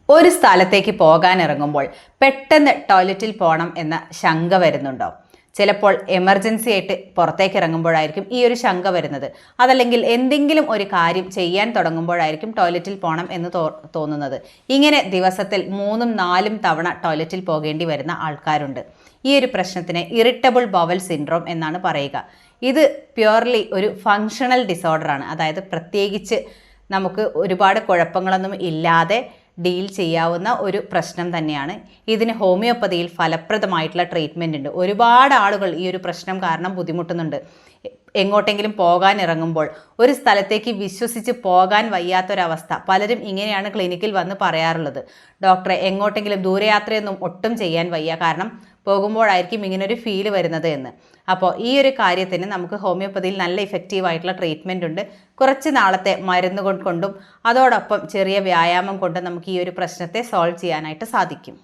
ഒരു സ്ഥലത്തേക്ക് പോകാൻ ഇറങ്ങുമ്പോൾ പെട്ടെന്ന് ടോയ്ലറ്റിൽ പോകണം എന്ന ശങ്ക വരുന്നുണ്ടോ? ചിലപ്പോൾ എമർജൻസി ആയിട്ട് പുറത്തേക്ക് ഇറങ്ങുമ്പോഴായിരിക്കും ഈ ഒരു ശങ്ക വരുന്നത്. അതല്ലെങ്കിൽ എന്തെങ്കിലും ഒരു കാര്യം ചെയ്യാൻ തുടങ്ങുമ്പോഴായിരിക്കും ടോയ്ലറ്റിൽ പോകണം എന്ന് തോന്നുന്നത്. ഇങ്ങനെ ദിവസത്തിൽ 3-4 തവണ ടോയ്ലറ്റിൽ പോകേണ്ടി വരുന്ന ആൾക്കാരുണ്ട്. ഈ ഒരു പ്രശ്നത്തിന് ഇറിറ്റബിൾ ബവൽ സിൻഡ്രോം എന്നാണ് പറയുക. ഇത് പ്യുവർലി ഒരു ഫങ്ഷണൽ ഡിസോർഡറാണ്. അതായത് പ്രത്യേകിച്ച് നമുക്ക് ഒരുപാട് കുഴപ്പങ്ങളൊന്നും ഇല്ലാതെ ഡീൽ ചെയ്യാവുന്ന ഒരു പ്രശ്നം തന്നെയാണ്. ഇതിന് ഹോമിയോപ്പതിയിൽ ഫലപ്രദമായിട്ടുള്ള ട്രീറ്റ്മെൻറ്റ് ഉണ്ട്. ഒരുപാട് ആളുകൾ ഈ ഒരു പ്രശ്നം കാരണം ബുദ്ധിമുട്ടുന്നുണ്ട്. എങ്ങോട്ടെങ്കിലും പോകാൻ ഇറങ്ങുമ്പോൾ ഒരു സ്ഥലത്തേക്ക് വിശ്വസിച്ച് പോകാൻ വയ്യാത്തൊരവസ്ഥ പലരും ഇങ്ങനെയാണ് ക്ലിനിക്കിൽ വന്ന് പറയാറുള്ളത്. ഡോക്ടറെ, എങ്ങോട്ടെങ്കിലും ദൂരയാത്രയൊന്നും ഒട്ടും ചെയ്യാൻ വയ്യ, കാരണം പോകുമ്പോഴായിരിക്കും ഇങ്ങനൊരു ഫീല് വരുന്നത് എന്ന്. അപ്പോൾ ഈ ഒരു കാര്യത്തിന് നമുക്ക് ഹോമിയോപ്പതിയിൽ നല്ല ഇഫക്റ്റീവായിട്ടുള്ള ട്രീറ്റ്മെൻറ്റ് ഉണ്ട്. കുറച്ച് നാളത്തെ മരുന്ന് കൊണ്ടും അതോടൊപ്പം ചെറിയ വ്യായാമം കൊണ്ടും നമുക്ക് ഈ ഒരു പ്രശ്നത്തെ സോൾവ് ചെയ്യാനായിട്ട് സാധിക്കും.